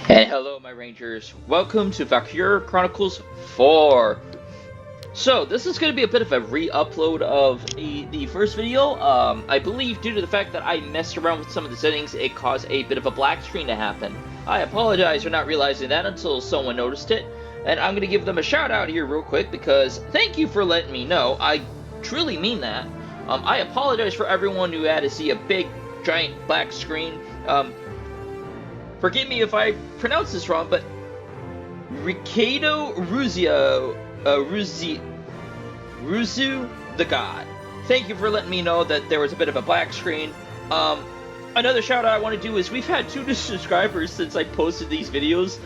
And hello, my Rangers. Welcome to Valkyria Chronicles 4. So, this is going to be a bit of a re-upload of the first video. I believe due to the fact that I messed around with some of the settings, it caused a bit of a black screen to happen. I apologize for not realizing that until someone noticed it. And I'm going to give them a shout out here real quick because thank you for letting me know. I truly mean that. I apologize for everyone who had to see a big, giant black screen. Forgive me if I pronounce this wrong, but Ricardo Ruzu the God. Thank you for letting me know that there was a bit of a black screen. Another shout out I want to do is we've had 2 new subscribers since I posted these videos.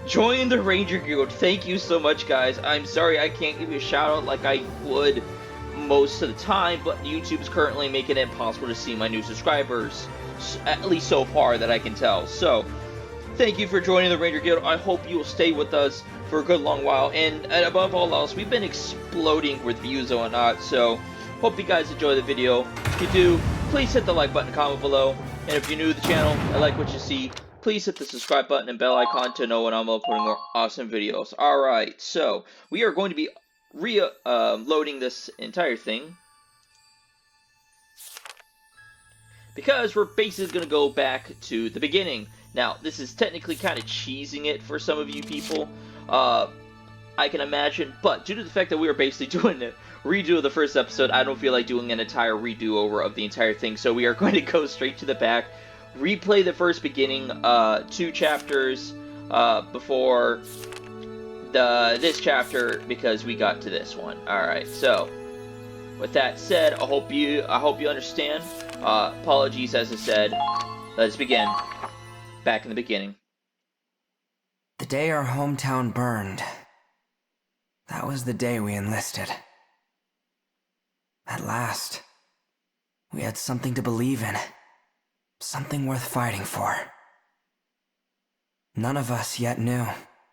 Join the Ranger Guild. Thank you so much, guys. I'm sorry I can't give you a shout out like I would most of the time, but YouTube is currently making it impossible to see my new subscribers, at least so far that I can tell. So, thank you for joining the Ranger Guild. I hope you will stay with us for a good long while. And above all else, we've been exploding with views and whatnot. So, hope you guys enjoy the video. If you do, please hit the like button, comment below. And if you're new to the channel and like what you see, please hit the subscribe button and bell icon to know when I'm uploading more awesome videos. Alright, so we are going to be loading this entire thing, because we're basically going to go back to the beginning. Now, this is technically kind of cheesing it for some of you people, I can imagine, but due to the fact that we were basically doing a redo of the first episode, I don't feel like doing an entire redo-over of the entire thing, so we are going to go straight to the back, replay the first beginning, 2 chapters, before this chapter, because we got to this one. Alright, so with that said, I hope you understand. Apologies, as I said. Let's begin. Back in the beginning. The day our hometown burned, that was the day we enlisted. At last, we had something to believe in, something worth fighting for. None of us yet knew.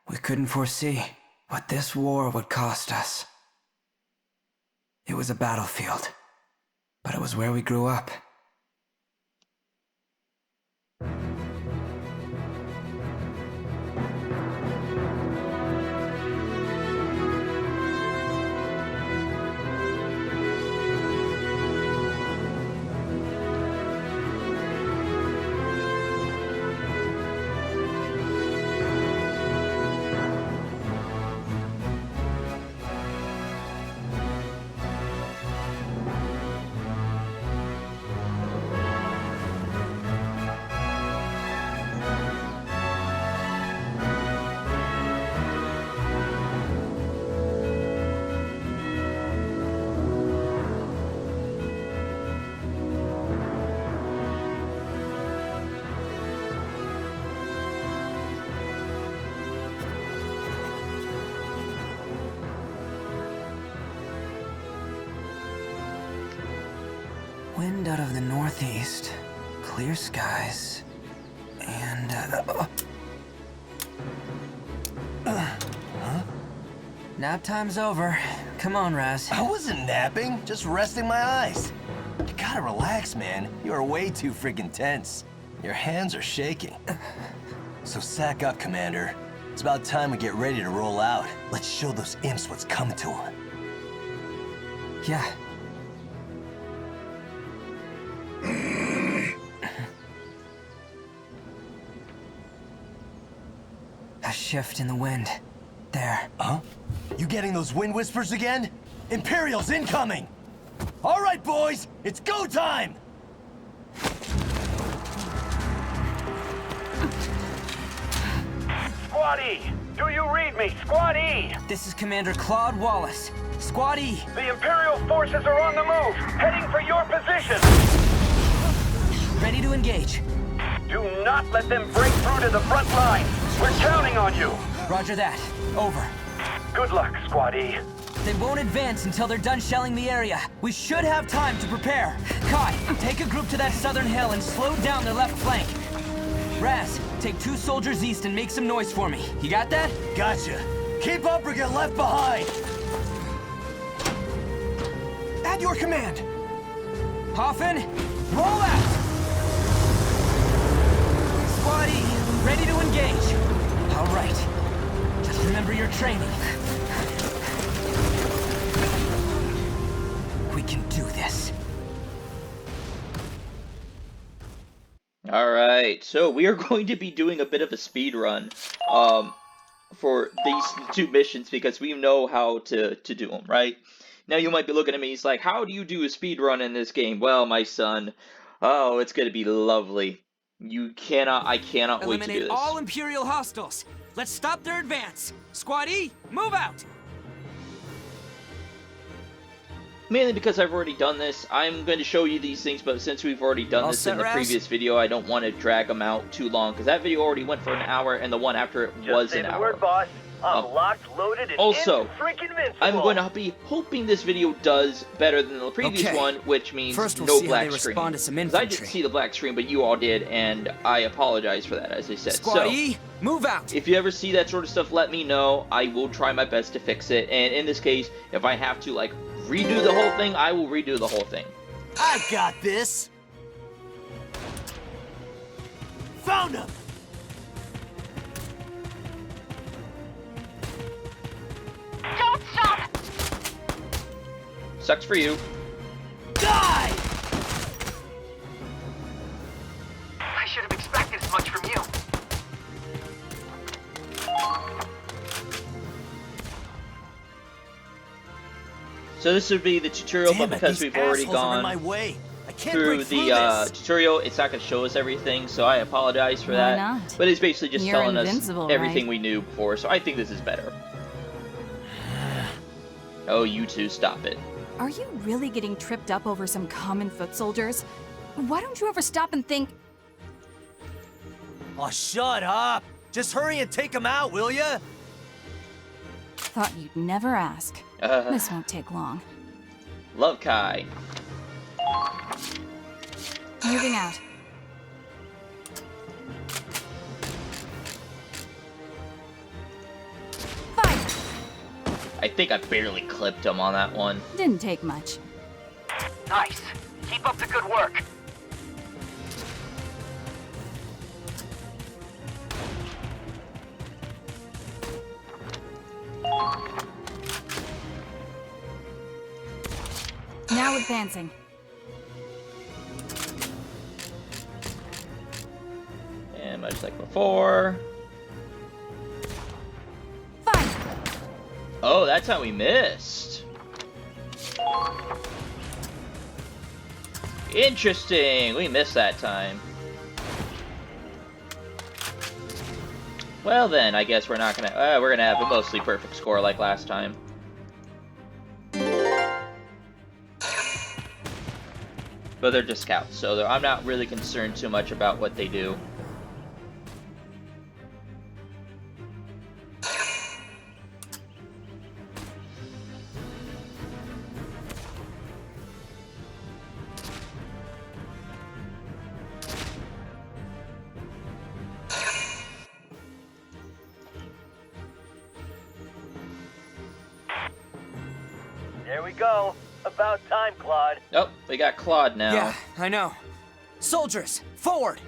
We couldn't foresee what this war would cost us. It was a battlefield, but it was where we grew up. Wind out of the northeast, clear skies, and nap time's over. Come on, Raz. I wasn't napping, just resting my eyes. You gotta relax, man. You are way too freaking tense. Your hands are shaking. So sack up, Commander. It's about time we get ready to roll out. Let's show those imps what's coming to them. Yeah. A shift in the wind. There. Huh? You getting those wind whispers again? Imperials incoming! All right, boys, it's go time! Squad E, do you read me? Squad E! This is Commander Claude Wallace. Squad E. The Imperial forces are on the move, heading for your position! Ready to engage. Do not let them break through to the front line. We're counting on you. Roger that. Over. Good luck, Squad E. They won't advance until they're done shelling the area. We should have time to prepare. Kai, take a group to that southern hill and slow down their left flank. Raz, take 2 soldiers east and make some noise for me. You got that? Gotcha. Keep up or get left behind! At your command! Hoffman, roll out! Squad E, ready to engage. All right. Just remember your training. We can do this. Alright, so we are going to be doing a bit of a speed run for these 2 missions because we know how to do them, right? Now you might be looking at me, he's like, how do you do a speed run in this game? Well, my son, oh, it's going to be lovely. I cannot wait to do this. Eliminate all Imperial hostiles. Let's stop their advance. Squad E, move out! Mainly because I've already done this. I'm going to show you these things, but since we've already done this in the previous video, I don't want to drag them out too long, because that video already went for an hour, and the one after it was an hour. Word, boss. I'm locked, loaded, and also, freaking invincible. I'm going to be hoping this video does better than the previous one, which means no black screen. Because I didn't see the black screen, but you all did, and I apologize for that, as I said. Squad E, move out! If you ever see that sort of stuff, let me know. I will try my best to fix it, and in this case, if I have to, like, redo the whole thing, I will redo the whole thing. I got this! Found him! Don't stop! Sucks for you. Die! I should have expected as much from you. So this would be the tutorial, but because we've already gone through the tutorial, it's not going to show us everything, so I apologize for that. Why not? But it's basically just You're telling us invincible, everything right? we knew before, so I think this is better. Oh, you two, stop it. Are you really getting tripped up over some common foot soldiers? Why don't you ever stop and think, Oh, shut up! Just hurry and take him out, will ya? thought you'd never ask. This won't take long. Love Kai. Moving out. Fire! I think I barely clipped him on that one. Didn't take much. Nice. Keep up the good work. Now advancing. And much like before. Fire! Oh, that's how we missed. Interesting. We missed that time. Well then, I guess we're not gonna. We're gonna have a mostly perfect score like last time. But they're just scouts, so I'm not really concerned too much about what they do. There we go. About time, Claude. Oh, we got Claude now. Yeah, I know. Soldiers, forward!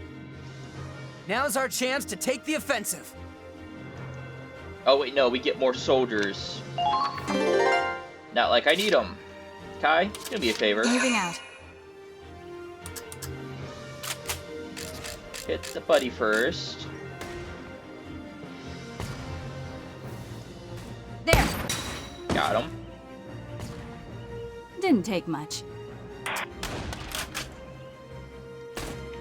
Now's our chance to take the offensive. Oh wait, no, we get more soldiers. Not like I need them. Kai, do me a favor. Moving out. Hit the buddy first. There. Got him. Didn't take much.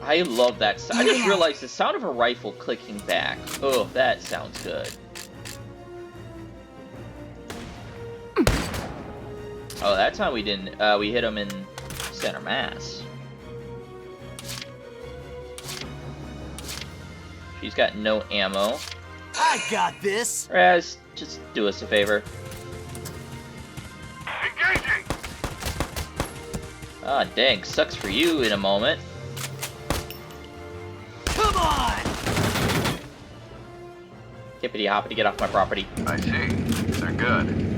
I love that sound. I just Moving out. realized the sound of a rifle clicking back. Oh, that sounds good. Oh, that time we didn't. We hit him in center mass. She's got no ammo. I got this. Raz, just do us a favor. Engaging! Ah, dang, sucks for you in a moment. Come on! Hippity hoppity, get off my property. I see. They're good.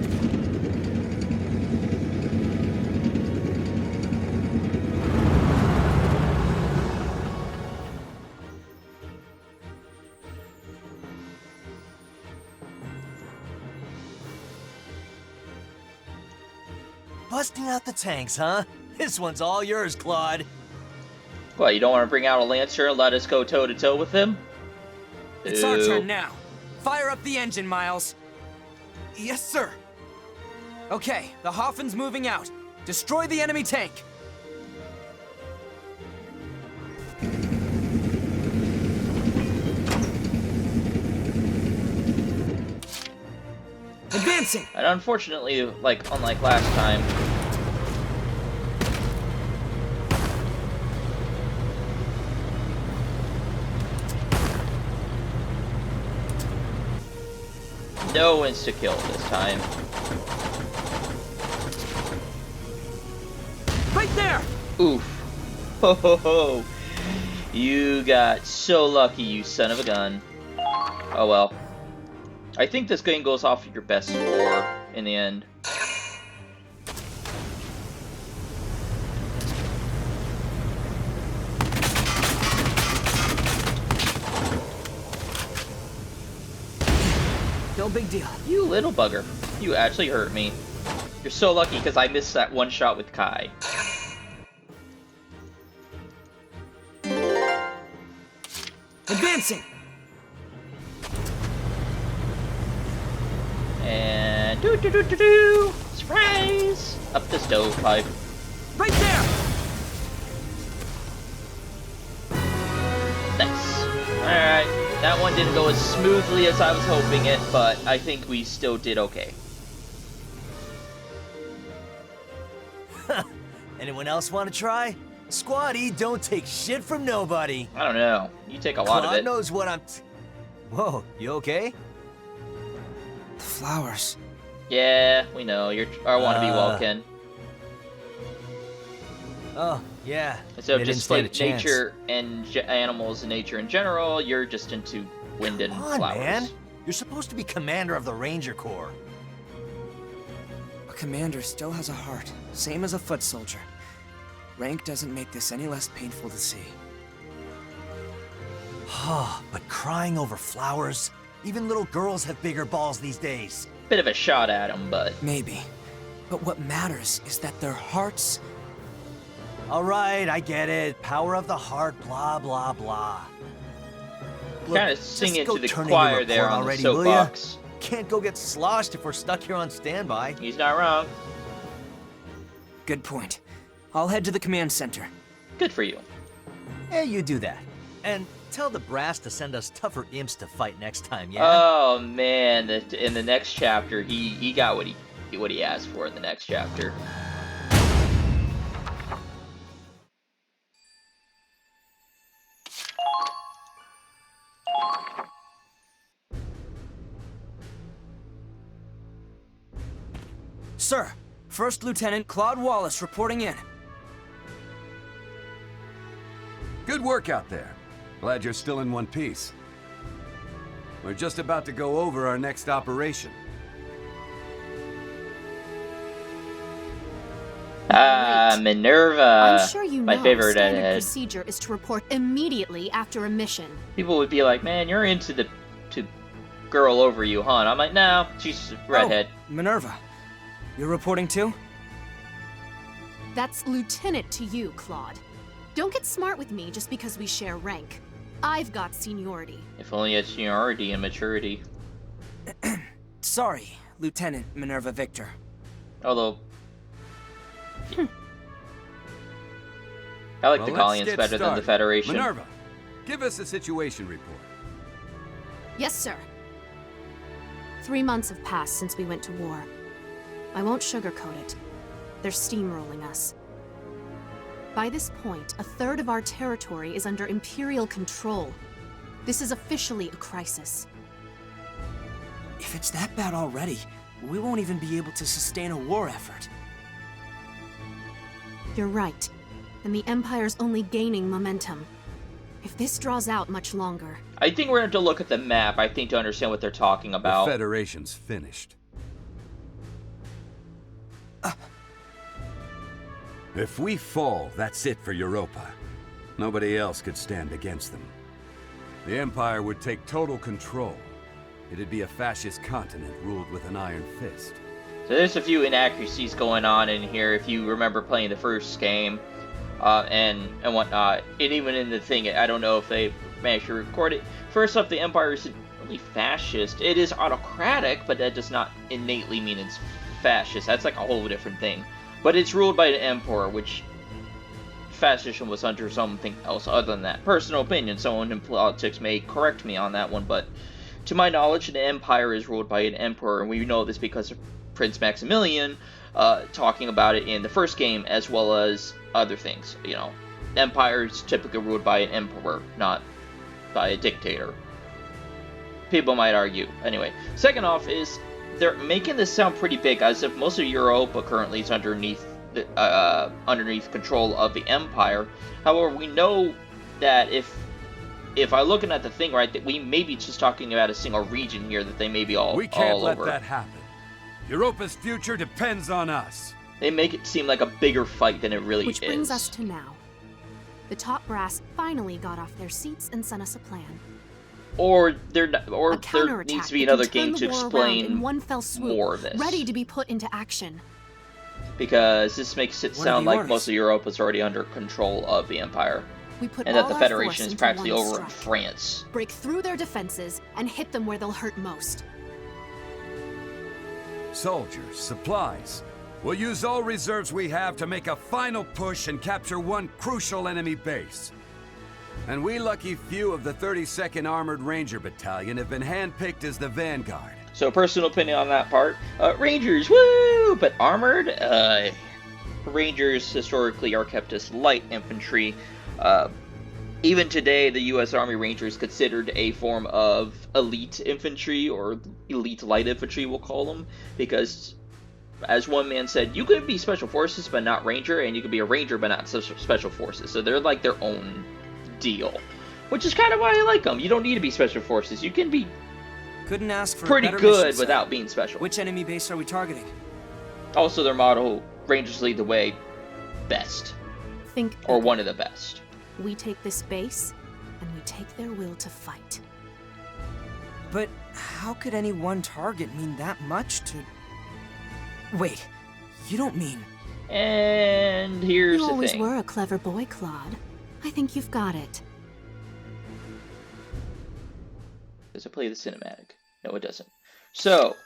Busting out the tanks, huh? This one's all yours, Claude. What, you don't want to bring out a Lancer and let us go toe-to-toe with him? It's our Ew. turn now. Fire up the engine, Miles. Yes, sir. Okay, the Hoffen's moving out. Destroy the enemy tank. Advancing. And unfortunately, like, unlike last time, no insta-kill this time. Right there. Oof. Ho ho ho. You got so lucky, you son of a gun. Oh well. I think this game goes off your best score in the end. No big deal. You little bugger. You actually hurt me. You're so lucky because I missed that one shot with Kai. Advancing. And do surprise! Up the stovepipe. Right there. Nice. Alright, that one didn't go as smoothly as I was hoping it, but I think we still did okay. Anyone else want to try? Squatty don't take shit from nobody. I don't know. You take a lot Claude of it. knows what I'm... Whoa, you okay? The flowers. Yeah, we know. You're our wannabe Welkin. Oh, yeah. Instead They of didn't just stand like a chance. nature and animals and nature in general, you're just into wind and Come on, flowers. man. You're supposed to be commander of the Ranger Corps. A commander still has a heart, same as a foot soldier. Rank doesn't make this any less painful to see. But crying over flowers? Even little girls have bigger balls these days. Bit of a shot at him, but Maybe. But what matters is that their hearts... All right, I get it. Power of the heart, blah, blah, blah. kind of just sing it go to the turn in your choir there report on already, the will ya? soapbox. Can't go get sloshed if we're stuck here on standby. He's not wrong. Good point. I'll head to the command center. Good for you. Yeah, you do that. And tell the brass to send us tougher imps to fight next time, yeah? Oh man, in the next chapter, he got what he asked for in the next chapter. Sir, First Lieutenant Claude Wallace reporting in. Good work out there. Glad you're still in one piece. We're just about to go over our next operation. Wait. Minerva. I'm sure you my know favorite standard redhead. procedure is to report immediately after a mission. People would be like, man, you're into the girl over you, huh? And I'm like, no, she's a redhead. Oh, Minerva. You're reporting too? That's lieutenant to you, Claude. Don't get smart with me just because we share rank. I've got seniority. If only had seniority and maturity. Sorry, Lieutenant Minerva Victor. Although... I like Well, the let's Gallians get better than the started. Federation. Minerva, give us a situation report. Yes, sir. 3 months have passed since we went to war. I won't sugarcoat it. They're steamrolling us. By this point, 1/3 of our territory is under Imperial control. This is officially a crisis. If it's that bad already, we won't even be able to sustain a war effort. You're right. And the Empire's only gaining momentum. If this draws out much longer... I think we're going to have to look at the map, I think, to understand what they're talking about. The Federation's finished. If we fall, that's it for Europa. Nobody else could stand against them. The Empire would take total control. It'd be a fascist continent ruled with an iron fist. So there's a few inaccuracies going on in here, if you remember playing the first game, and whatnot. And even in the thing, I don't know if they managed to record it. First off, the Empire isn't really fascist. It is autocratic, but that does not innately mean it's fascist. That's like a whole different thing. But it's ruled by an emperor, which fascism was under something else other than that. Personal opinion, someone in politics may correct me on that one, but to my knowledge, the Empire is ruled by an emperor, and we know this because of Prince Maximilian talking about it in the first game, as well as other things. You know, Empire is typically ruled by an emperor, not by a dictator. People might argue. Anyway, second off is they're making this sound pretty big, as if most of Europa currently is underneath control of the Empire. However, we know that if I'm looking at the thing right, that we may be just talking about a single region here that they may be all We can't let over. that happen. Europa's future depends on us. They make it seem like a bigger fight than it really Which is. brings us to now. The top brass finally got off their seats and sent us a plan. Or there A counterattack needs to be that another can turn game the to war around explain in one fell swoop, more of this. ready to be put into action. Because this makes it What are sound the like orders? most of Europe is already under control of the Empire. We put And all that the our Federation force is into practically one over in strike. France. Break through their defenses and hit them where they'll hurt most. Soldiers, supplies. We'll use all reserves we have to make a final push and capture one crucial enemy base. And we lucky few of the 32nd Armored Ranger Battalion have been handpicked as the vanguard. So personal opinion on that part. Rangers, woo! But armored? Rangers historically are kept as light infantry. Even today, the U.S. Army Ranger is considered a form of elite infantry, or elite light infantry, we'll call them, because, as one man said, you could be Special Forces but not Ranger, and you could be a Ranger but not Special Forces. So they're like their own deal, which is kind of why I like them. You don't need to be Special Forces. You can be Couldn't ask for pretty a better good mission, sir. without being special. Which enemy base are we targeting? Also, their motto, Rangers lead the way, best, Think or bigger. one of the best. We take this base, and we take their will to fight. But how could any one target mean that much to... Wait, you don't mean... And here's You the always thing. were a clever boy, Claude. I think you've got it. Does it play the cinematic? No, it doesn't. So,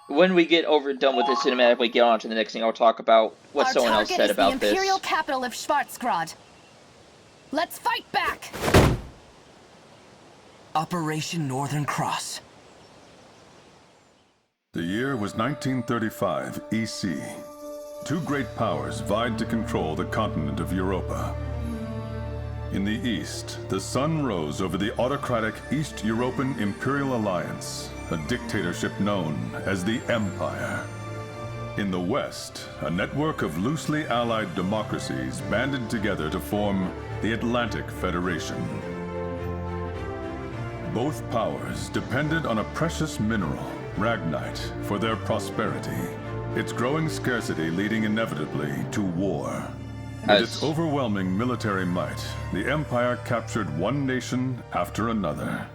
when we get done with the cinematic, we get on to the next thing. I'll talk about what someone else said about the Imperial this. capital of Schwarzgrad. Let's fight back! Operation Northern Cross. The year was 1935 EC. Two great powers vied to control the continent of Europa. In the east, the sun rose over the autocratic East European Imperial Alliance, a dictatorship known as the Empire. In the west, a network of loosely allied democracies banded together to form the Atlantic Federation. Both powers depended on a precious mineral, Ragnite, for their prosperity. its growing scarcity leading inevitably to war. With its overwhelming military might, the Empire captured one nation after another.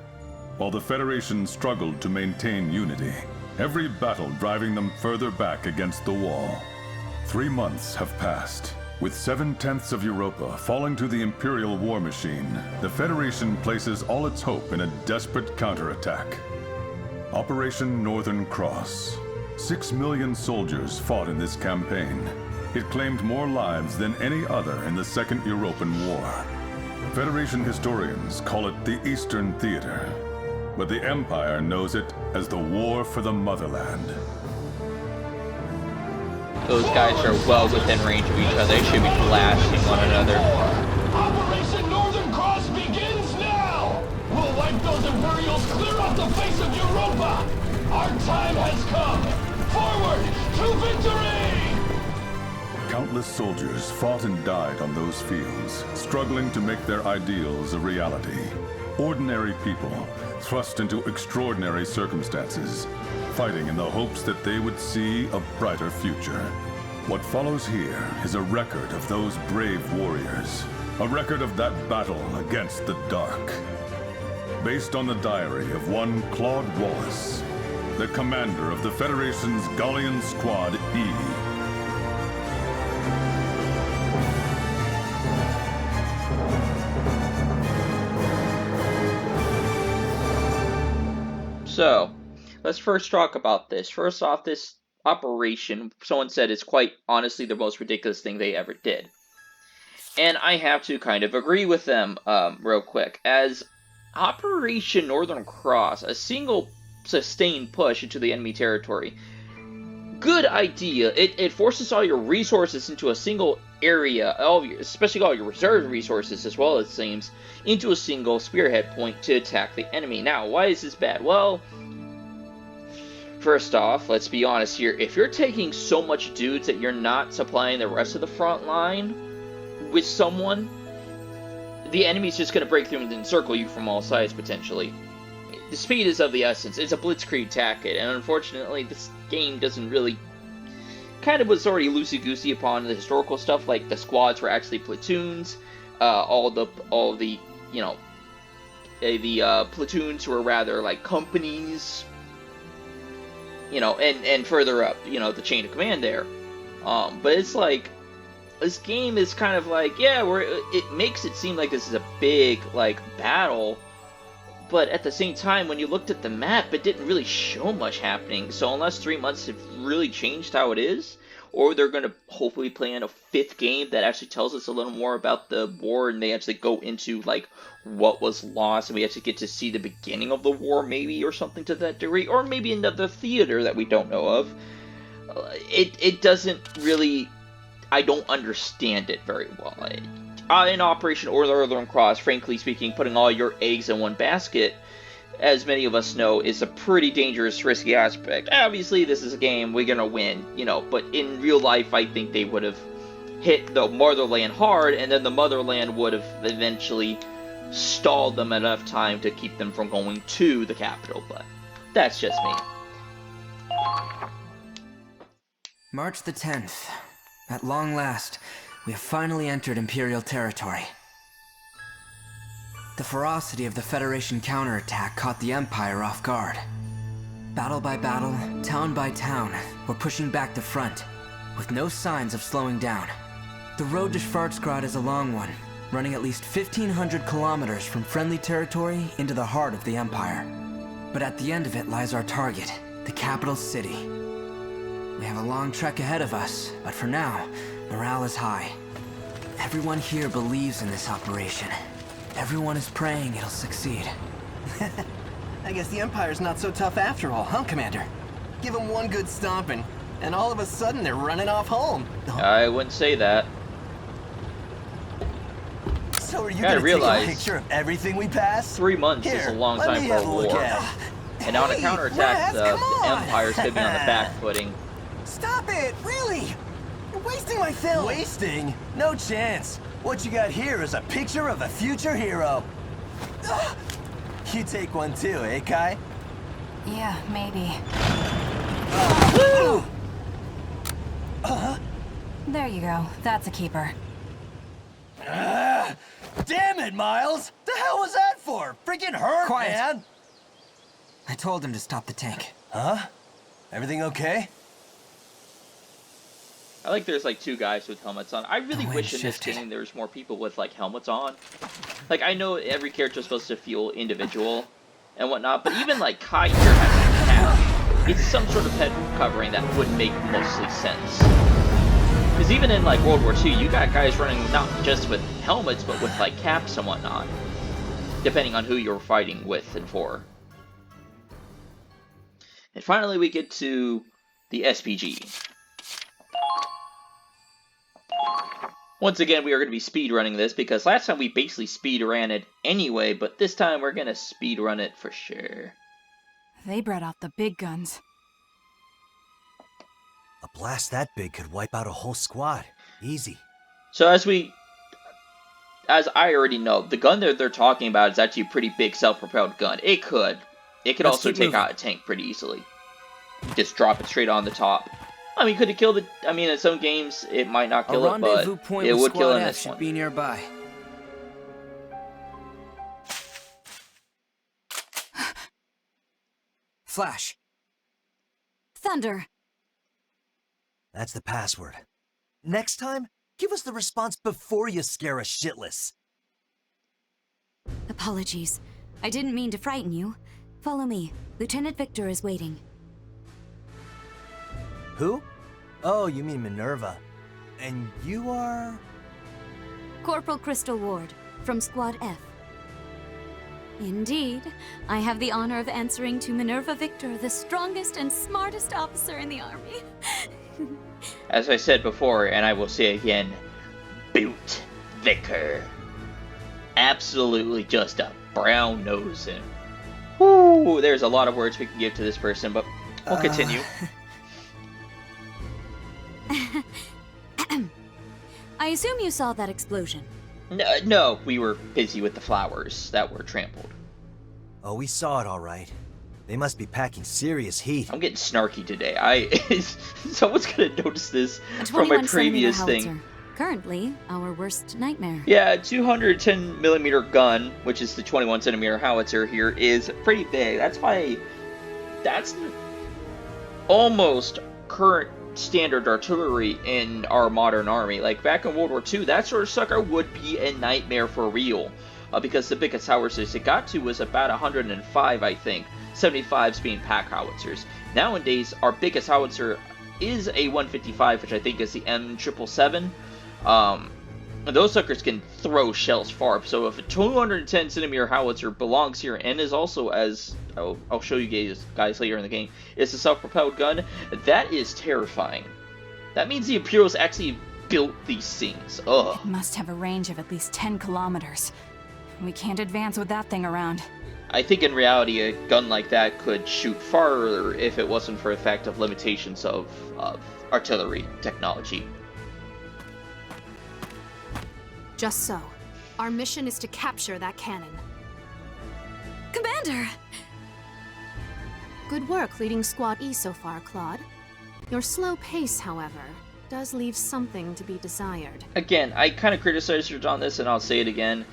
While the Federation struggled to maintain unity, every battle driving them further back against the wall. 3 months have passed. With 7/10 of Europa falling to the Imperial war machine, the Federation places all its hope in a desperate counterattack. Operation Northern Cross. 6 million soldiers fought in this campaign. It claimed more lives than any other in the Second European War. Federation historians call it the Eastern Theater, but the Empire knows it as the War for the Motherland. Those guys are well within range of each other. They should be blasting one another. Operation Northern Cross begins now! We'll wipe those Imperials clear off the face of Europa! Our time has come! Forward to victory! Countless soldiers fought and died on those fields, struggling to make their ideals a reality. Ordinary people thrust into extraordinary circumstances, fighting in the hopes that they would see a brighter future. What follows here is a record of those brave warriors, a record of that battle against the dark. Based on the diary of one Claude Wallace, the commander of the Federation's Gallian Squad E. So, let's first talk about this. First off, this operation, someone said, is quite honestly the most ridiculous thing they ever did. And I have to kind of agree with them real quick. As Operation Northern Cross, a single sustained push into the enemy territory. Good idea. It forces all your resources into a single area, especially all your reserve resources as well, it seems, into a single spearhead point to attack the enemy. Now, why is this bad? Well, first off, let's be honest here. If you're taking so much dudes that you're not supplying the rest of the front line with someone, the enemy's just going to break through and encircle you from all sides, potentially. The speed is of the essence. It's a blitzkrieg tactic, and unfortunately, this game doesn't really... kind of was already loosey-goosey upon the historical stuff, like the squads were actually platoons, all the platoons were rather like companies, and further up, the chain of command there. But it's like, this game is kind of like, yeah, it makes it seem like this is a big, like, battle, but at the same time, when you looked at the map, it didn't really show much happening. So unless 3 months have really changed how it is, or they're going to hopefully plan a 5th game that actually tells us a little more about the war, and they actually go into, like, what was lost, and we actually get to see the beginning of the war, maybe, or something to that degree, or maybe another theater that we don't know of. It doesn't really... I don't understand it very well. In Operation Northern Cross, frankly speaking, putting all your eggs in one basket, as many of us know, is a pretty dangerous, risky aspect. Obviously, this is a game, we're gonna win, but in real life, I think they would have hit the motherland hard, and then the motherland would have eventually stalled them enough time to keep them from going to the capital, but that's just me. March the 10th. At long last, we have finally entered Imperial territory. The ferocity of the Federation counterattack caught the Empire off guard. Battle by battle, town by town, we're pushing back the front, with no signs of slowing down. The road to Schwarzgrad is a long one, running at least 1,500 kilometers from friendly territory into the heart of the Empire. But at the end of it lies our target, the capital city. We have a long trek ahead of us, but for now, morale is high. Everyone here believes in this operation. Everyone is praying it'll succeed. I guess the Empire's not so tough after all, huh, Commander? Give them one good stomping, and all of a sudden they're running off home. I wouldn't say that. So are you gonna take a picture of everything we pass? 3 months is a long time for a war. And on a counterattack, the Empires could be on the back footing. Stop it! Really? You're wasting my film! Wasting? No chance. What you got here is a picture of a future hero. You take one too, eh, Kai? Yeah, maybe. There you go. That's a keeper. Damn it, Miles! The hell was that for? Freaking hurt, Quiet. man! I told him to stop the tank. Huh? Everything okay? I like there's like 2 guys with helmets on. I really The wind wish in this shifted. game there was more people with like helmets on. Like I know every character is supposed to feel individual and whatnot, but even like Kai here has a cap. It's some sort of head covering that would make mostly sense. Because even in like World War II, you got guys running not just with helmets, but with like caps and whatnot, depending on who you're fighting with and for. And finally, we get to the SPG. Once again, we are going to be speedrunning this, because last time we basically speedran it anyway, but this time we're going to speedrun it for sure. They brought out the big guns. A blast that big could wipe out a whole squad. Easy. So as I already know, the gun that they're talking about is actually a pretty big self-propelled gun. It could Let's also keep take moving. out a tank pretty easily. Just drop it straight on the top. I mean, could it kill the... I mean, in some games, it might not A kill it, rendezvous but point it with would kill Squad in F this should one. be nearby. Flash. Thunder. That's the password. Next time, give us the response before you scare us shitless. Apologies. I didn't mean to frighten you. Follow me. Lieutenant Victor is waiting. Who? Oh, you mean Minerva. And you are... Corporal Crystal Ward, from Squad F. Indeed. I have the honor of answering to Minerva Victor, the strongest and smartest officer in the Army. As I said before, and I will say again, Boot Vicar. Absolutely just a brown nosing. Whoo, there's a lot of words we can give to this person, but we'll continue. I assume you saw that explosion. No, we were busy with the flowers that were trampled. Oh, we saw it all right. They must be packing serious heat. I'm getting snarky today. Someone's gonna notice this A from my 21 previous centimeter thing. howitzer. Currently, our worst nightmare. Yeah, 210mm gun, which is the 21cm howitzer here, is pretty big. That's almost current standard artillery in our modern army. Like back in World War II, that sort of sucker would be a nightmare for real. Because the biggest howitzers it got to was about 105, I think. 75s being pack howitzers. Nowadays, our biggest howitzer is a 155, which I think is the M777. Those suckers can throw shells far. So if a 210cm howitzer belongs here and is also, as I'll show you guys later in the game, is a self-propelled gun, that is terrifying. That means the Imperials actually built these things. Ugh. It must have a range of at least 10 kilometers. We can't advance with that thing around. I think in reality a gun like that could shoot farther if it wasn't for the fact of limitations of artillery technology. Just so. Our mission is to capture that cannon. Commander! Good work leading Squad E so far, Claude. Your slow pace, however, does leave something to be desired. Again, I kind of criticized you on this, and I'll say it again.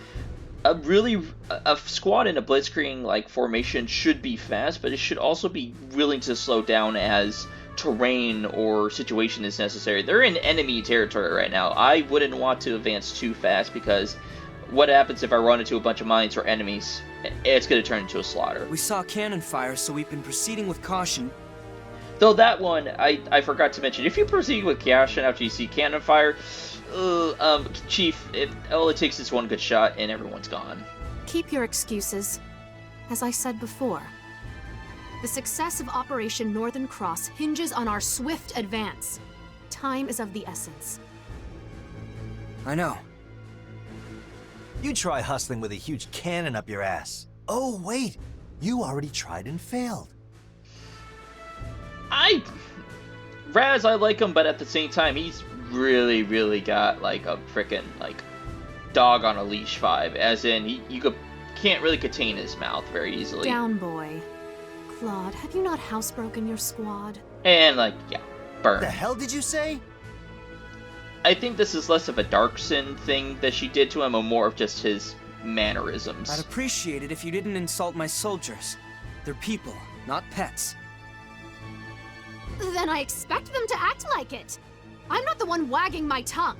A squad in a blitzkrieg like formation should be fast, but it should also be willing to slow down as terrain or situation is necessary. They're in enemy territory right now. I wouldn't want to advance too fast, because what happens if I run into a bunch of mines or enemies? It's going to turn into a slaughter. We saw cannon fire, so we've been proceeding with caution. Though that one, I forgot to mention, if you proceed with caution after you see cannon fire, Chief, all it takes is one good shot and everyone's gone. Keep your excuses. As I said before, the success of Operation Northern Cross hinges on our swift advance. Time is of the essence. I know. You try hustling with a huge cannon up your ass. Oh, wait. You already tried and failed. Raz, I like him, but at the same time, he's really got like a frickin' like dog on a leash vibe. As in, you can't really contain his mouth very easily. Down, boy. Claude, have you not housebroken your squad? And like, yeah, burn. The hell did you say? I think this is less of a dark sin thing that she did to him, and more of just his mannerisms. I'd appreciate it if you didn't insult my soldiers. They're people, not pets. Then I expect them to act like it. I'm not the one wagging my tongue.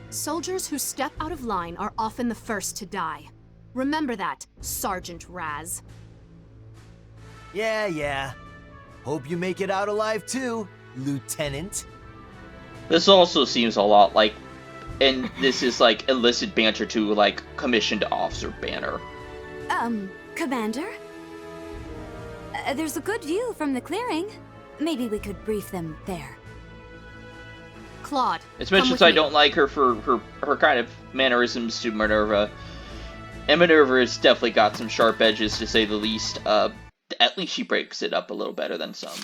Soldiers who step out of line are often the first to die. Remember that, Sergeant Raz. Yeah. Hope you make it out alive too, Lieutenant. This also seems a lot like, and this is like illicit banter to like commissioned officer banner. Commander? There's a good view from the clearing. Maybe we could brief them there. Claude, As much as I don't like her for her kind of mannerisms to Minerva, and Minerva has definitely got some sharp edges to say the least. At least she breaks it up a little better than some.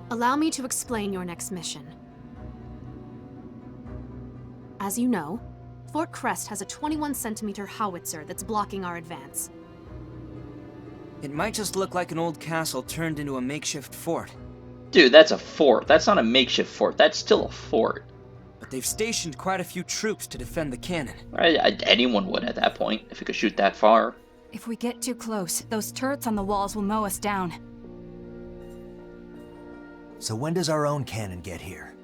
Allow me to explain your next mission. As you know, Fort Crest has a 21-centimeter howitzer that's blocking our advance. It might just look like an old castle turned into a makeshift fort. Dude, that's a fort. That's not a makeshift fort. That's still a fort. But they've stationed quite a few troops to defend the cannon. Anyone would at that point, if it could shoot that far. If we get too close, those turrets on the walls will mow us down. So when does our own cannon get here?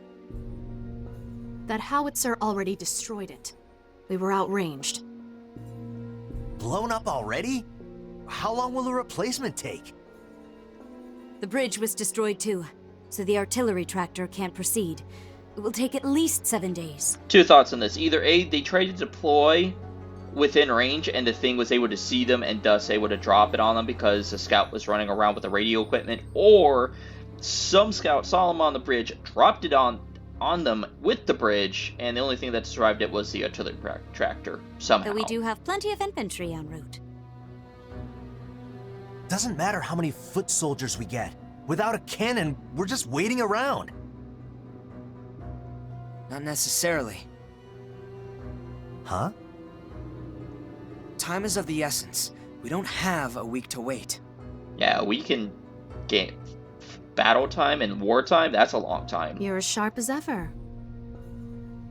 That howitzer already destroyed it. We were outranged. Blown up already? How long will the replacement take? The bridge was destroyed too, so the artillery tractor can't proceed. It will take at least 7 days. Two thoughts on this. Either A, they tried to deploy within range and the thing was able to see them and thus able to drop it on them because the scout was running around with the radio equipment, or some scout saw them on the bridge, dropped it on them with the bridge, and the only thing that survived it was the artillery tractor, somehow. But we do have plenty of infantry en route. Doesn't matter how many foot soldiers we get. Without a cannon, we're just waiting around. Not necessarily. Huh? Time is of the essence. We don't have a week to wait. Yeah, we can get battle time and wartime. That's a long time. You're as sharp as ever.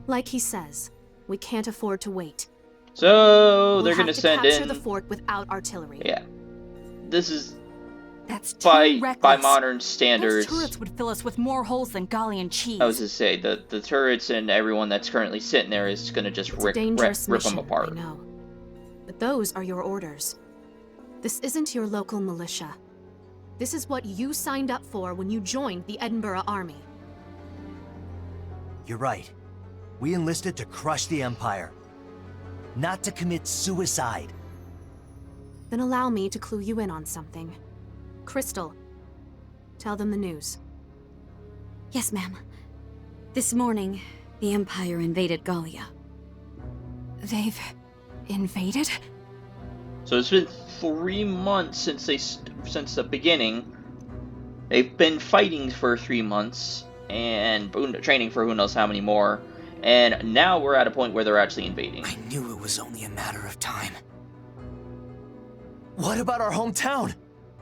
Like he says, we can't afford to wait. So they're going to send capture in the fort without artillery. Yeah. This is That's by reckless. modern standards. Those turrets would fill us with more holes than Gallian cheese. I was to say the turrets and everyone that's currently sitting there is going to just It's rip a dangerous them mission, apart. I know. But those are your orders. This isn't your local militia. This is what you signed up for when you joined the Edinburgh Army. You're right. We enlisted to crush the Empire, not to commit suicide. Then allow me to clue you in on something. Crystal, tell them the news. Yes, ma'am. This morning, the Empire invaded Gallia. They've invaded? So it's been 3 months since the beginning. They've been fighting for 3 months and training for who knows how many more. And now we're at a point where they're actually invading. I knew it was only a matter of time. What about our hometown?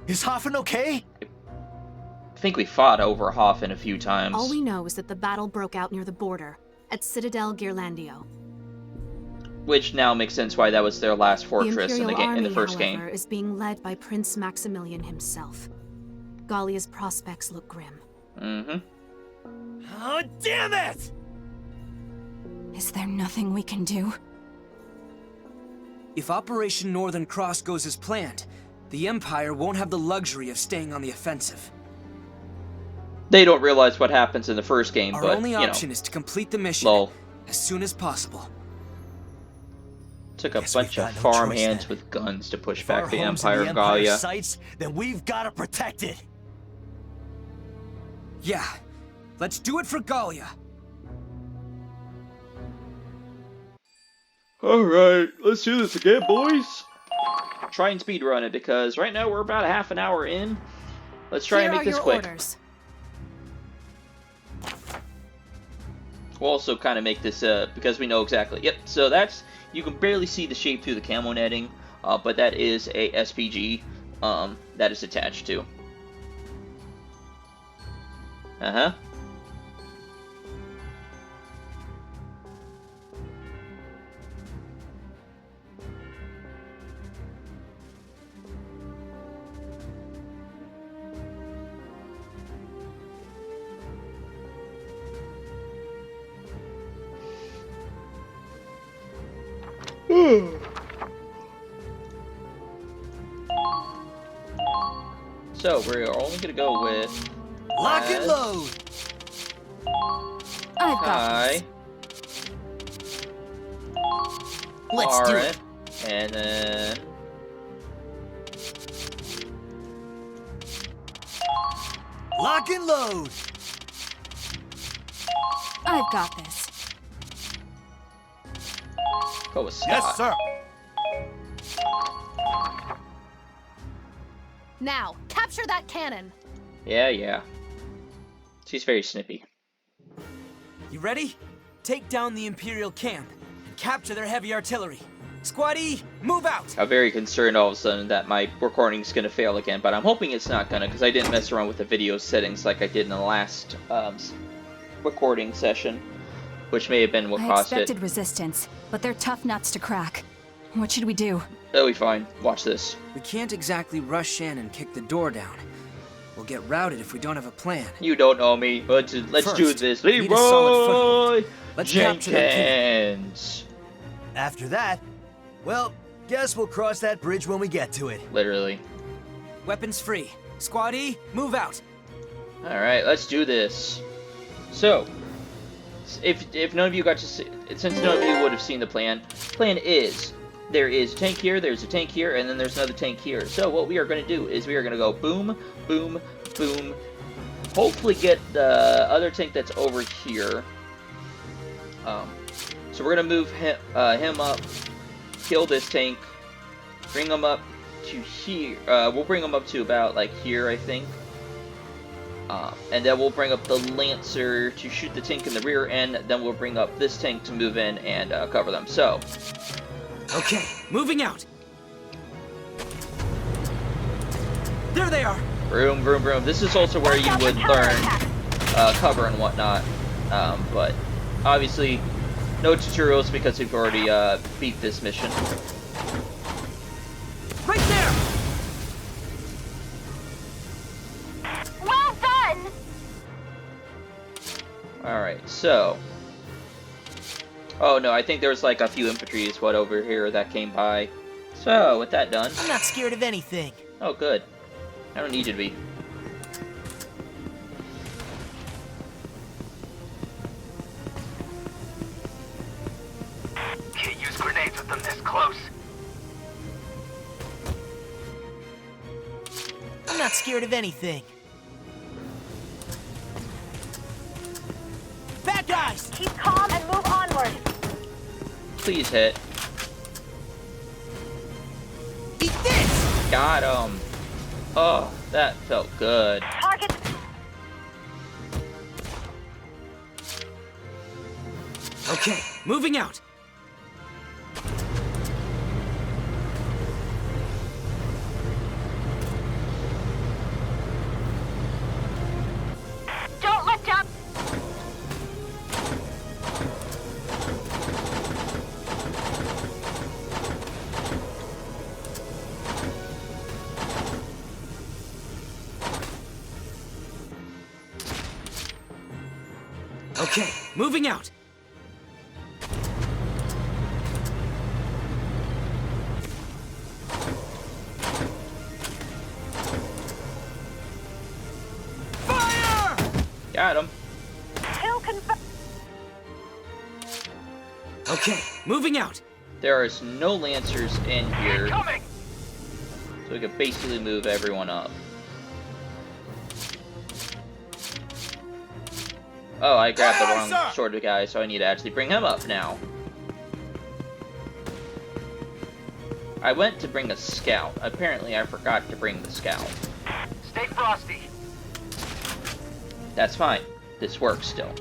Is Hoffen okay? I think we fought over Hoffen a few times. All we know is that the battle broke out near the border, at Citadel Ghirlandaio. Which now makes sense why that was their last fortress The in Imperial Army, the first however, game. is being led by Prince Maximilian himself. Gallia's prospects look grim. Mm-hmm. Oh, damn it! Is there nothing we can do? If Operation Northern Cross goes as planned, the Empire won't have the luxury of staying on the offensive. They don't realize what happens in the first game, Our but, only you know, option is to complete the mission lol. as soon as possible. Took a Guess bunch we've of got no farm choice hands then. with guns to push If back our the home's in Empire of Gallia. sights, then we've got to protect it. Yeah, let's do it for Gallia. Alright, let's do this again, boys. Try and speedrun it, because right now we're about a half an hour in. Let's try Here and make are this your quick. orders. We'll also kind of make this, because we know exactly. Yep, so that's, you can barely see the shape through the camo netting, but that is a SPG. that is attached to. Uh-huh. So we're only gonna go with lock and load. I've got this. Let's do Alright. it. And then Lock and load. I've got this. go with Scott. Yes, sir. Now, capture that cannon. Yeah. She's very snippy. You ready? Take down the Imperial camp and capture their heavy artillery. Squad E, move out! I'm very concerned all of a sudden that my recording's gonna fail again, but I'm hoping it's not gonna, because I didn't mess around with the video settings like I did in the last recording session, which may have been what I caused it. expected resistance, but they're tough nuts to crack. What should we do? That'll be fine. Watch this. We can't exactly rush in and kick the door down. We'll get routed if we don't have a plan. You don't know me, but let's do First, this. we need a solid Leroy foothold. Let's capture that camp. Jenkins. After that, well, guess we'll cross that bridge when we get to it. Literally. Weapons free. Squad E, move out. Alright, let's do this. So, if none of you got to see, since none of you would have seen the plan is, there is a tank here, there's a tank here, and then there's another tank here. So what we are going to do is we are going to go boom, boom, boom, hopefully get the other tank that's over here. So we're going to move him up, kill this tank, bring him up to here. We'll bring him up to about, like, here, I think. And then we'll bring up the Lancer to shoot the tank in the rear end. Then we'll bring up this tank to move in and cover them. So, Okay, moving out. There they are. vroom, vroom, vroom. This is also where you would learn cover and whatnot. But obviously, no tutorials because we've already beat this mission. Right there. Well done! Alright, so. Oh no, I think there was like a few infantry over here that came by. So, with that done. I'm not scared of anything. Oh, good. I don't need you to be. Can't use grenades with them this close. I'm not scared of anything. Bad guys! Keep calm and move onward. Please hit. Eat this! Got him. Oh, that felt good. Target. Okay, moving out. Don't let down. Okay, moving out. Fire! Got him. Kill confirmed. Okay, moving out. There is no Lancers in here, Coming! so we can basically move everyone up. Oh, I grabbed the wrong sort of guy, so I need to actually bring him up now. I went to bring a scout. Apparently, I forgot to bring the scout. Stay frosty. That's fine. This works still.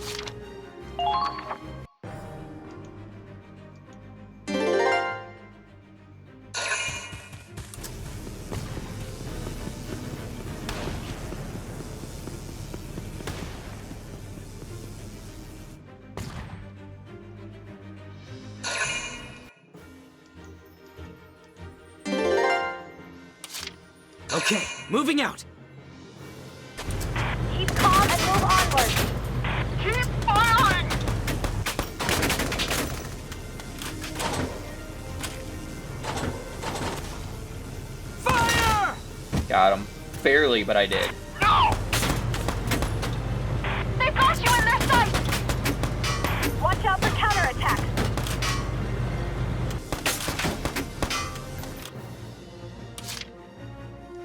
Okay, moving out. Keep calm and move onward. Keep firing! Fire! Got him. Barely, but I did. No! They've got you in their sights! Watch out for counterattacks.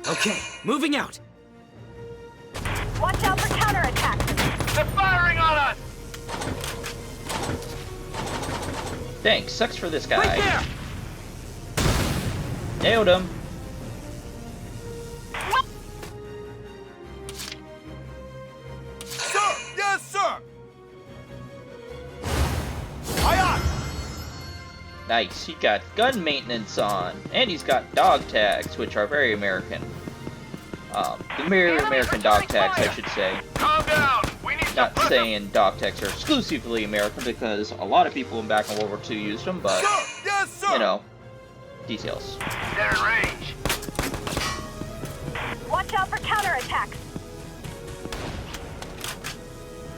Okay, moving out. Watch out for counterattacks. They're firing on us! Thanks. Sucks for this guy. Right there! Nailed him. Sir! Yes, sir! Aye, aye! Nice. He got gun maintenance on, and he's got dog tags, which are very American. The American dog tags, I should say. Calm down! We need Not to... saying dog tags are exclusively American, because a lot of people back in World War II used them, but, Sir! Yes, sir! you know, details. They're in range. Watch out for counterattacks.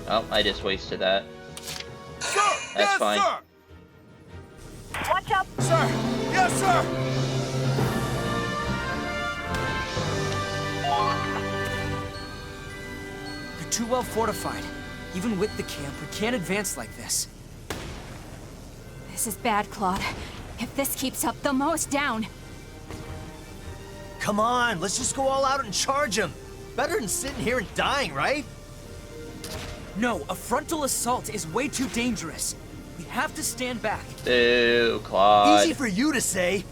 Oh, I just wasted that. Sir! That's Yes, fine. sir! Watch out. Sir! Yes, sir! They're too well fortified. Even with the camp, we can't advance like this. This is bad, Claude. If this keeps up, they'll mow us down. Come on, let's just go all out and charge them. Better than sitting here and dying, right? No, a frontal assault is way too dangerous. We have to stand back. Ew, Claude. Easy for you to say.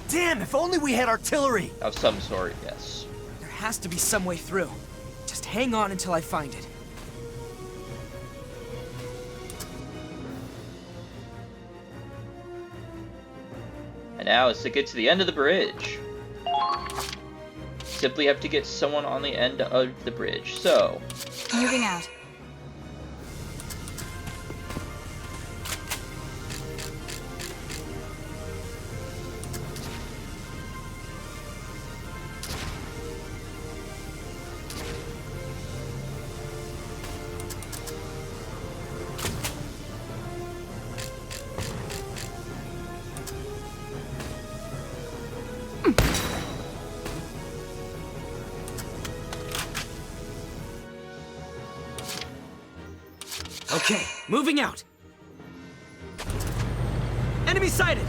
Damn, if only we had artillery. Of some sort, yes. There has to be some way through. Just hang on until I find it. And now it's to get to the end of the bridge. Simply have to get someone on the end of the bridge. So, Moving out. Okay, moving out. Enemy sighted!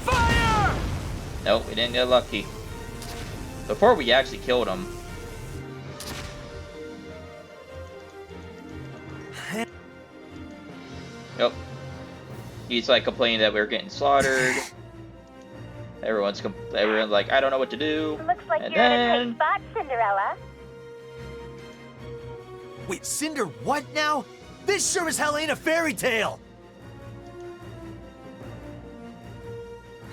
Fire! nope, we didn't get lucky. Before we actually killed him. Nope. He's like complaining that we're getting slaughtered. Everyone's like, I don't know what to do. Looks like And you're in a then- tight spot, Cinderella. Wait, Cinder, what now? This sure as hell ain't a fairy tale.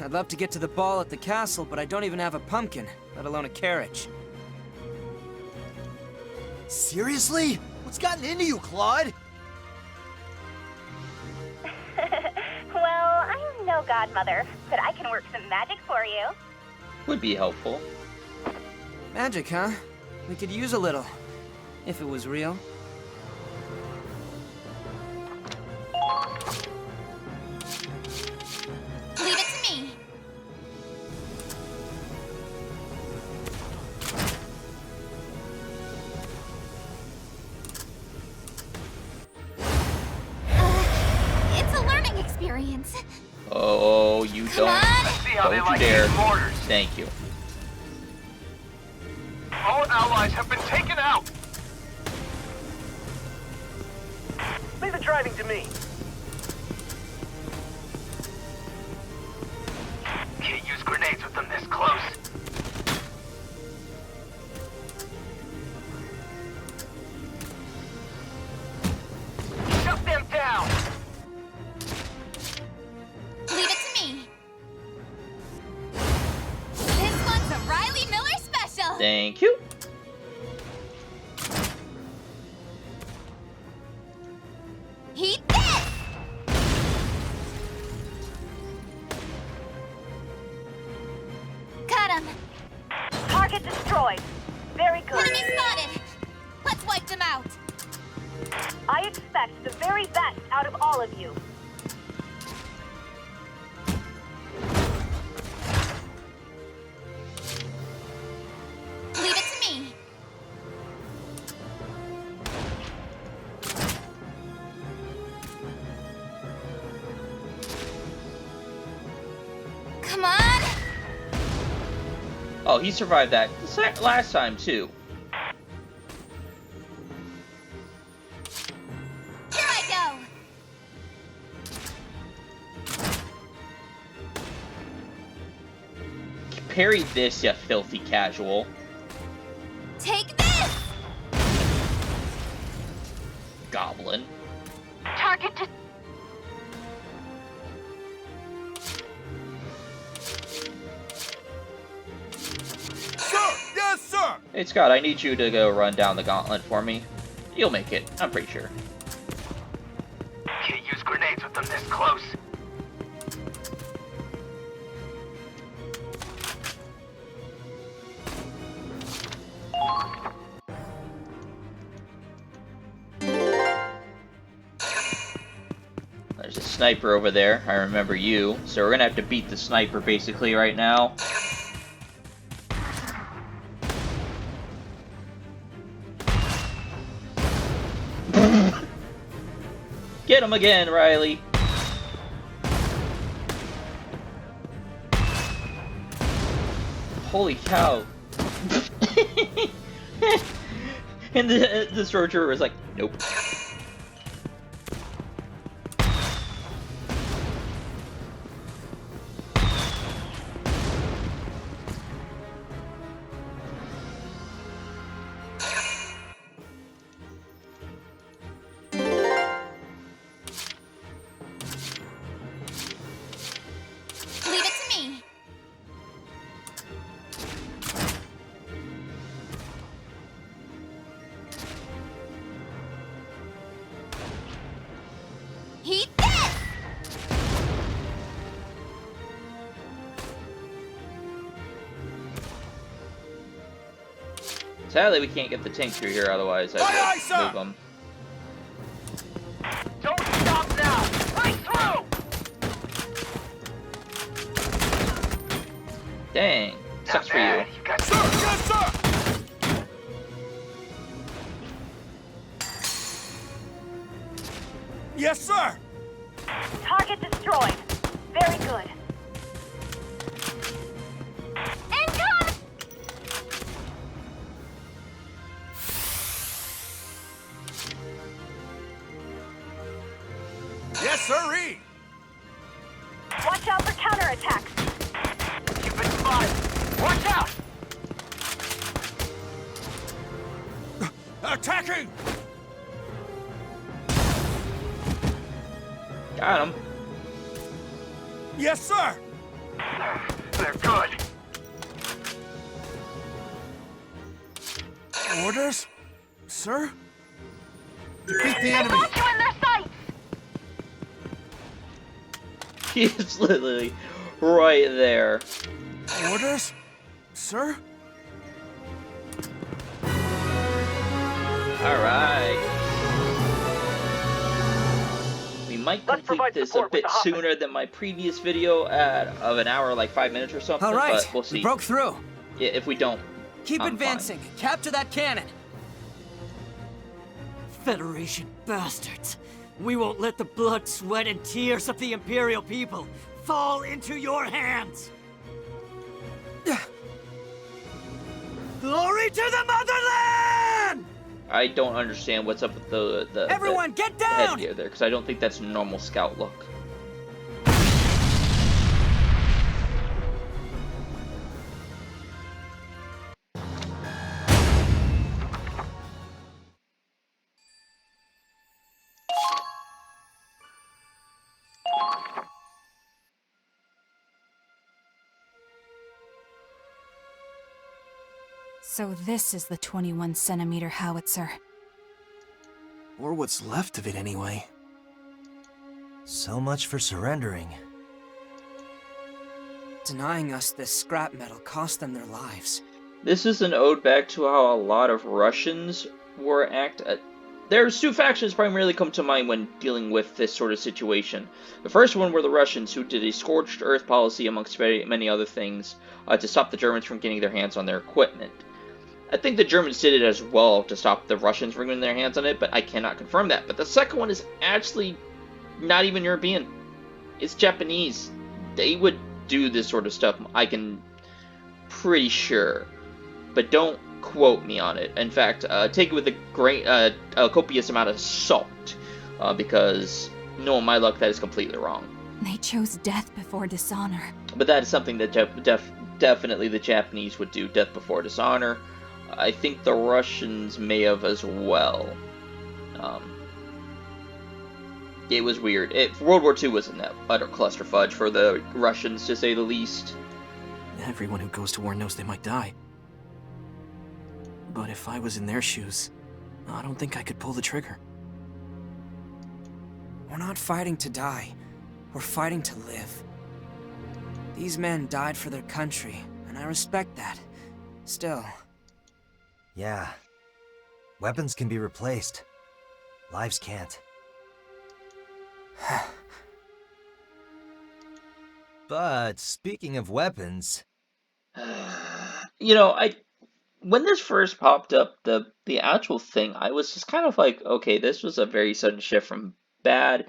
I'd love to get to the ball at the castle, but I don't even have a pumpkin, let alone a carriage. Seriously? What's gotten into you, Claude? Well, I'm no godmother, but I can work some magic for you. Would be helpful. Magic, huh? We could use a little, if it was real. Leave it to me. It's a learning experience. Oh, you Come on. See how they don't you like dare. these mortars. Thank you. All allies have been taken out. Leave the driving to me. Can't use grenades with them this close. Shut them down. Leave it to me. This one's a Riley Miller special. Thank you. Target destroyed. Very good. Enemy spotted! Let's wipe them out! I expect the very best out of all of you. Leave it to me! Come on! Oh, he survived that last time, too. Here I go! Parry this, you filthy casual. Take this! Goblin. Target to... Yes, sir! Hey, Scott, I need you to go run down the gauntlet for me. You'll make it, I'm pretty sure. Can't use grenades with them this close. There's a sniper over there. I remember you. So we're gonna have to beat the sniper basically right now. Get him again, Riley. Holy cow. And the stormtrooper was like, nope. Leave it to me! Heat this! Sadly, we can't get the tank through here, otherwise I would move them. Don't stop now! Right through! Dang. Sucks for you. You got Yes, sir! Yes, sir! Target destroyed. Very good. Incoming! Yes, sirree! Watch out for counterattacks. You've been spotted! Watch out! Attacking! Got him. Yes, sir! They're good. Orders? Sir? Defeat the They enemy! got you in their sights! He's literally right there. Orders? Sir? Alright. We might Let's complete provide this a support with bit the hoppers. sooner than my previous video of an hour, like 5 minutes or something, All right, but we'll see. we broke through. Yeah, if we don't, Keep I'm advancing. fine. Capture that cannon. Federation bastards. We won't let the blood, sweat, and tears of the Imperial people fall into your hands. Glory to the motherland! I don't understand what's up with the Everyone, the get down! headgear there, because I don't think that's a normal scout look. So this is the 21-centimeter howitzer. Or what's left of it, anyway. So much for surrendering. Denying us this scrap metal cost them their lives. This is an ode back to how a lot of Russians were There's two factions primarily come to mind when dealing with this sort of situation. The first one were the Russians, who did a scorched earth policy amongst many other things to stop the Germans from getting their hands on their equipment. I think the Germans did it as well to stop the Russians from getting their hands on it, but I cannot confirm that. But the second one is actually not even European. It's Japanese. They would do this sort of stuff, I can pretty sure. But don't quote me on it. In fact, take it with a copious amount of salt, because knowing my luck, that is completely wrong. They chose death before dishonor. But that is something that definitely the Japanese would do, death before dishonor. I think the Russians may have as well. It was weird. World War II was an utter clusterfudge for the Russians, to say the least. Everyone who goes to war knows they might die. But if I was in their shoes, I don't think I could pull the trigger. We're not fighting to die. We're fighting to live. These men died for their country, and I respect that. Still. Yeah. Weapons can be replaced. Lives can't. But speaking of weapons... You know, when this first popped up, the actual thing, I was just kind of like, okay, this was a very sudden shift from bad,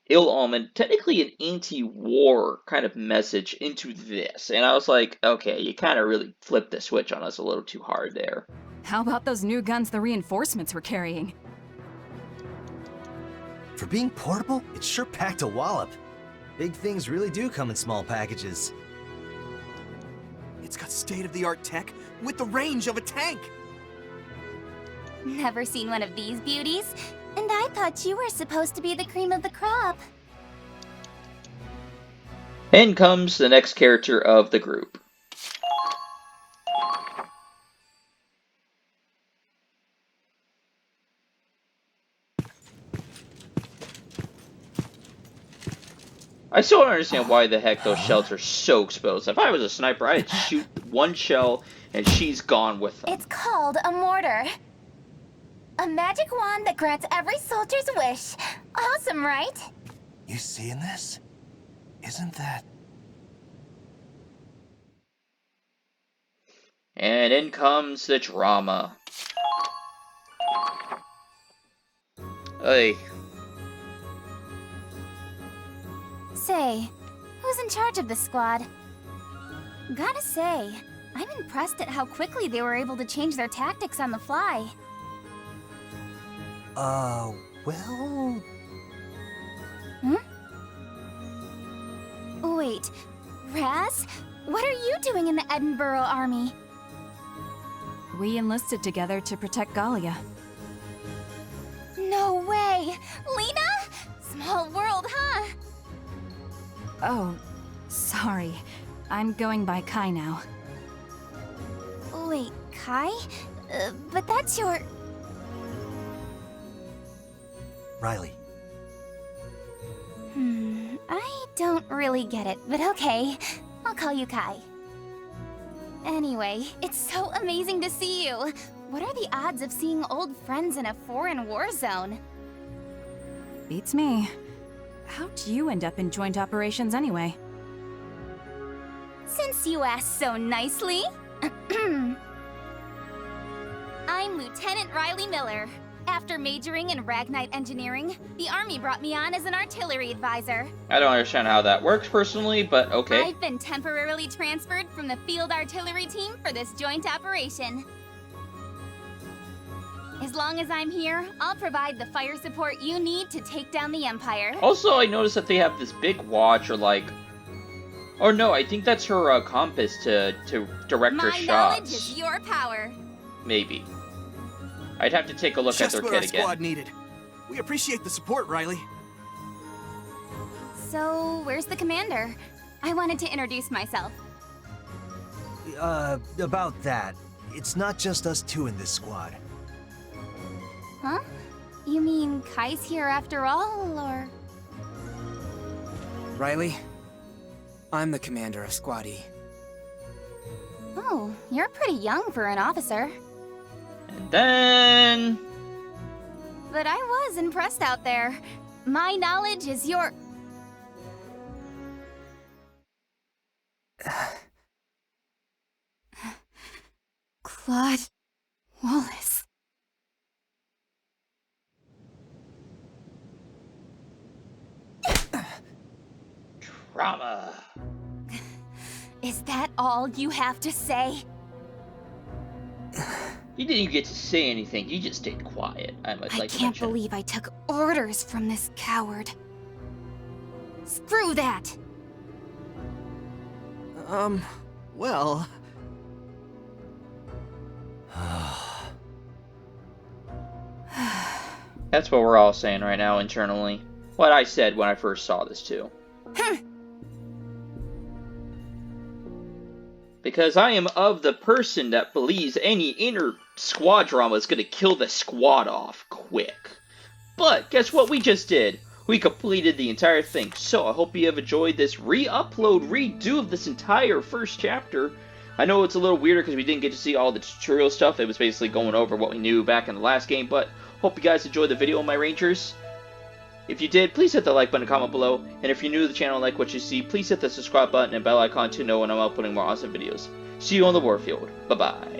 ill omen, technically an anti-war kind of message into this. And I was like, okay, you kind of really flipped the switch on us a little too hard there. How about those new guns the reinforcements were carrying? For being portable, it's sure packed a wallop. Big things really do come in small packages. It's got state-of-the-art tech with the range of a tank! Never seen one of these beauties, and I thought you were supposed to be the cream of the crop. In comes the next character of the group. I still don't understand why the heck those shells are so exposed. If I was a sniper, I'd shoot one shell and she's gone with them. It's called a mortar. A magic wand that grants every soldier's wish. Awesome, right? You seeing this? Isn't that... And in comes the drama. Hey. Say, who's in charge of this squad? Gotta say, I'm impressed at how quickly they were able to change their tactics on the fly. Well... Wait, Raz? What are you doing in the Edinburgh army? We enlisted together to protect Gallia. No way! Lena? Small world, huh? Oh, sorry. I'm going by Kai now. Wait, Kai? But that's your... Riley. I don't really get it, but okay. I'll call you Kai. Anyway, it's so amazing to see you. What are the odds of seeing old friends in a foreign war zone? Beats me. How'd you end up in joint operations anyway? Since you asked so nicely. I'm Lieutenant Riley Miller. After majoring in Ragnite Engineering, the Army brought me on as an artillery advisor. I don't understand how that works personally, but okay. I've been temporarily transferred from the field artillery team for this joint operation. As long as I'm here, I'll provide the fire support you need to take down the Empire. Also, I noticed that they have this big watch, or like... Or no, I think that's her compass to direct her shots. My knowledge is your power. Maybe. I'd have to take a look at their kit again. Just what our squad needed. We appreciate the support, Riley. So, where's the commander? I wanted to introduce myself. About that. It's not just us two in this squad. Huh? You mean Kai's here after all, or...? Riley, I'm the commander of Squad E. Oh, you're pretty young for an officer. And then... But I was impressed out there. My knowledge is your... Claude Wallace. Drama. Is that all you have to say? You didn't even get to say anything. You just stayed quiet. I can't believe I took orders from this coward. Screw that! Well... That's what we're all saying right now internally. What I said when I first saw this too. Because I am of the person that believes any inner squad drama is going to kill the squad off quick. But guess what we just did? We completed the entire thing. So I hope you have enjoyed this re-upload, redo of this entire first chapter. I know it's a little weirder because we didn't get to see all the tutorial stuff. It was basically going over what we knew back in the last game. But hope you guys enjoyed the video, my Rangers. If you did, please hit the like button and comment below. And if you're new to the channel and like what you see, please hit the subscribe button and bell icon to know when I'm uploading more awesome videos. See you on the warfield. Bye-bye.